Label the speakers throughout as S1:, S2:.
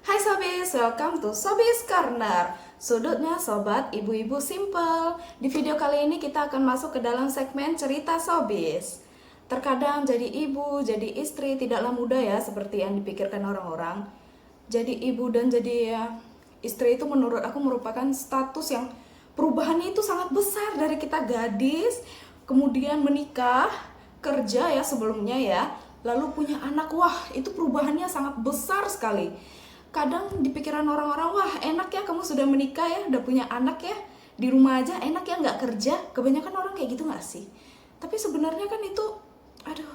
S1: Hai Sobis, welcome to Sobis Corner. Sudutnya sobat ibu-ibu simple. Di video kali ini kita akan masuk ke dalam segmen cerita Sobis. Terkadang jadi ibu, jadi istri tidaklah mudah ya seperti yang dipikirkan orang-orang. Jadi ibu dan jadi istri itu menurut aku merupakan status yang perubahannya itu sangat besar dari kita gadis, kemudian menikah, kerja ya sebelumnya ya, lalu punya anak. Wah, itu perubahannya sangat besar sekali. Kadang di pikiran orang-orang, wah enak ya kamu sudah menikah ya, udah punya anak ya, di rumah aja enak ya nggak kerja. Kebanyakan orang kayak gitu nggak sih? Tapi sebenarnya kan itu, aduh,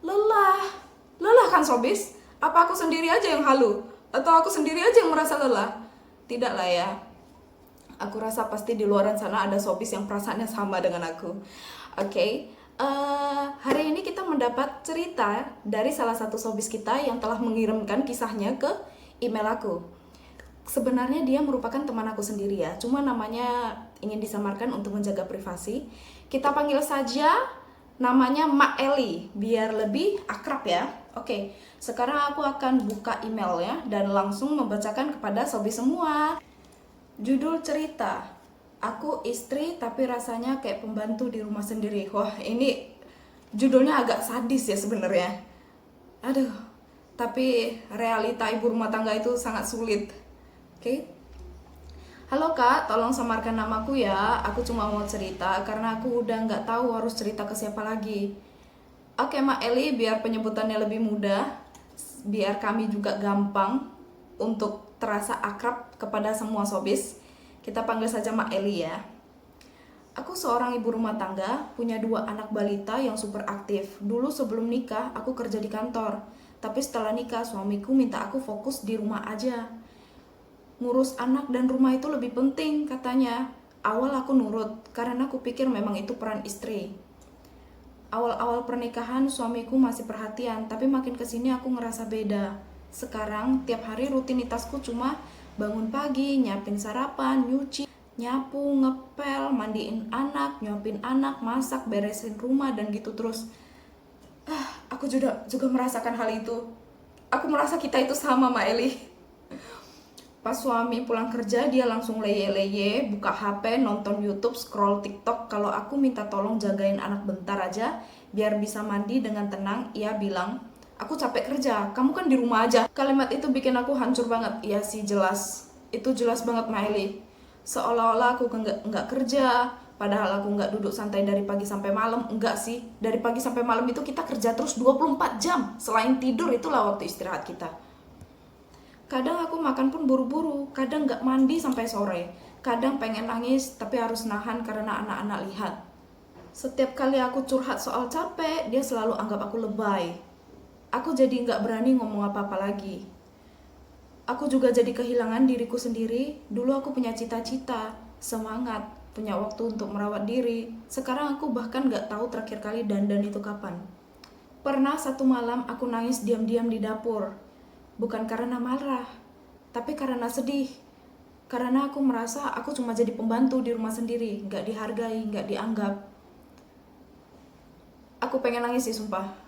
S1: lelah kan Sobis? Apa aku sendiri aja yang halu? Atau aku sendiri aja yang merasa lelah? Tidak lah ya. Aku rasa pasti di luaran sana ada Sobis yang perasaannya sama dengan aku. Oke. Hari ini kita mendapat cerita dari salah satu Sobis kita yang telah mengirimkan kisahnya ke email aku. Sebenarnya dia merupakan teman aku sendiri ya, cuma namanya ingin disamarkan untuk menjaga privasi. Kita panggil saja namanya Mak Eli, biar lebih akrab ya. Oke, sekarang aku akan buka emailnya dan langsung membacakan kepada Sobis semua. Judul cerita, aku istri tapi rasanya kayak pembantu di rumah sendiri. Wah, ini judulnya agak sadis ya sebenarnya. Aduh, tapi realita ibu rumah tangga itu sangat sulit. Oke. Halo kak, tolong samarkan namaku ya. Aku cuma mau cerita karena aku udah nggak tahu harus cerita ke siapa lagi. Oke Mak Eli, biar penyebutannya lebih mudah, biar kami juga gampang untuk terasa akrab kepada semua Sobis. Kita panggil saja Mak Eli ya. Aku seorang ibu rumah tangga, punya 2 anak balita yang super aktif. Dulu sebelum nikah, aku kerja di kantor. Tapi setelah nikah, suamiku minta aku fokus di rumah aja. Ngurus anak dan rumah itu lebih penting, katanya. Awal aku nurut, karena aku pikir memang itu peran istri. Awal-awal pernikahan, suamiku masih perhatian, tapi makin kesini aku ngerasa beda. Sekarang, tiap hari rutinitasku cuma bangun pagi, nyiapin sarapan, nyuci, nyapu, ngepel, mandiin anak, nyuapin anak, masak, beresin rumah, dan gitu terus. Aku juga merasakan hal itu. Aku merasa kita itu sama, Mbak Eli. Pas suami pulang kerja, dia langsung leye-leye, buka HP, nonton YouTube, scroll TikTok. Kalau aku minta tolong jagain anak bentar aja, biar bisa mandi dengan tenang, ia bilang, aku capek kerja, kamu kan di rumah aja. Kalimat itu bikin aku hancur banget. Iya sih, jelas. Itu jelas banget, Miley. Seolah-olah aku nggak kerja, padahal aku nggak duduk santai dari pagi sampai malam. Enggak sih, dari pagi sampai malam itu kita kerja terus 24 jam. Selain tidur, itulah waktu istirahat kita. Kadang aku makan pun buru-buru, kadang nggak mandi sampai sore. Kadang pengen nangis, tapi harus nahan karena anak-anak lihat. Setiap kali aku curhat soal capek, dia selalu anggap aku lebay. Aku jadi nggak berani ngomong apa-apa lagi. Aku juga jadi kehilangan diriku sendiri. Dulu aku punya cita-cita, semangat, punya waktu untuk merawat diri. Sekarang aku bahkan nggak tahu terakhir kali dandan itu kapan. Pernah satu malam aku nangis diam-diam di dapur. Bukan karena marah, tapi karena sedih. Karena aku merasa aku cuma jadi pembantu di rumah sendiri, nggak dihargai, nggak dianggap. Aku pengen nangis sih sumpah.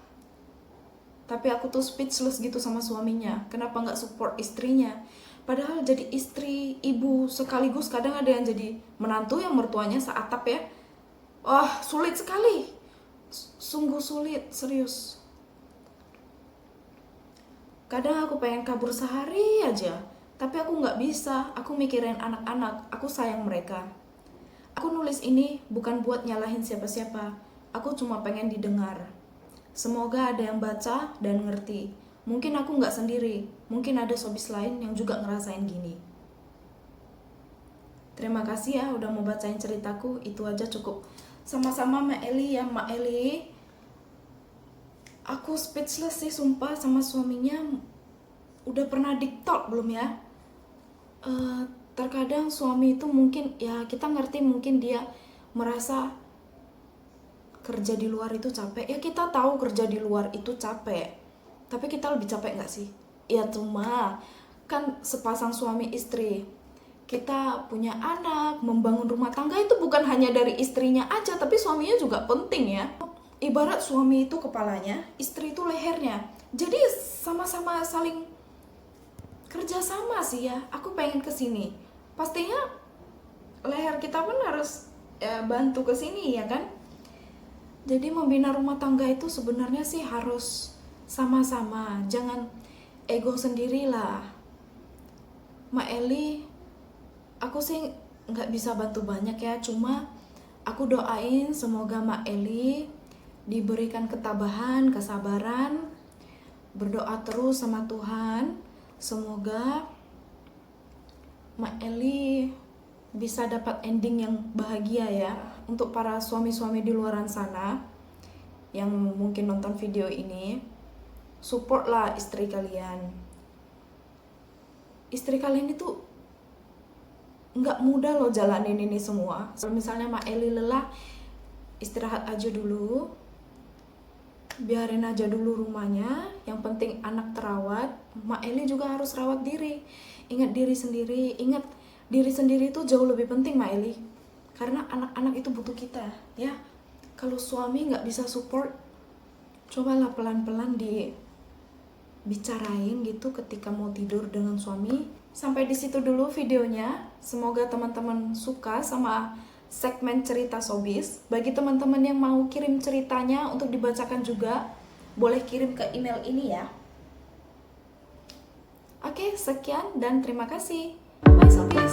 S1: Tapi aku tuh speechless gitu sama suaminya. Kenapa nggak support istrinya? Padahal jadi istri, ibu, sekaligus kadang ada yang jadi menantu yang mertuanya seatap ya. Wah, sulit sekali. Sungguh sulit, serius. Kadang aku pengen kabur sehari aja, tapi aku nggak bisa. Aku mikirin anak-anak, aku sayang mereka. Aku nulis ini bukan buat nyalahin siapa-siapa. Aku cuma pengen didengar. Semoga ada yang baca dan ngerti. Mungkin aku nggak sendiri. Mungkin ada Sobis lain yang juga ngerasain gini. Terima kasih ya udah mau bacain ceritaku. Itu aja cukup. Sama-sama Mak Eli ya, Mak Eli. Aku speechless sih sumpah sama suaminya. Udah pernah TikTok belum ya? Terkadang suami itu mungkin ya kita ngerti, mungkin dia merasa kerja di luar itu capek. Ya kita tahu kerja di luar itu capek, tapi kita lebih capek gak sih? Ya cuma kan sepasang suami istri, kita punya anak, membangun rumah tangga itu bukan hanya dari istrinya aja, tapi suaminya juga penting ya. Ibarat suami itu kepalanya, istri itu lehernya. Jadi sama-sama saling kerja sama sih ya, aku pengen ke sini. Pastinya leher kita pun harus ya, bantu ke sini ya kan. Jadi membina rumah tangga itu sebenarnya sih harus sama-sama, jangan ego sendirilah. Mak Eli, aku sih nggak bisa bantu banyak ya, cuma aku doain semoga Mak Eli diberikan ketabahan, kesabaran, berdoa terus sama Tuhan. Semoga Mak Eli bisa dapat ending yang bahagia ya. Untuk para suami-suami di luaran sana yang mungkin nonton video ini, supportlah istri kalian. Istri kalian itu nggak mudah loh jalanin ini semua. Kalau misalnya Mak Eli lelah, istirahat aja dulu, biarin aja dulu rumahnya. Yang penting anak terawat. Mak Eli juga harus rawat diri. Ingat diri sendiri. Ingat diri sendiri itu jauh lebih penting Mak Eli, karena anak-anak itu butuh kita ya. Kalau suami nggak bisa support, cobalah pelan-pelan dibicarain gitu ketika mau tidur dengan suami. Sampai di situ dulu videonya. Semoga teman-teman suka sama segmen cerita Showbiz. Bagi teman-teman yang mau kirim ceritanya untuk dibacakan juga, boleh kirim ke email ini ya. Oke, sekian dan terima kasih. Bye Showbiz.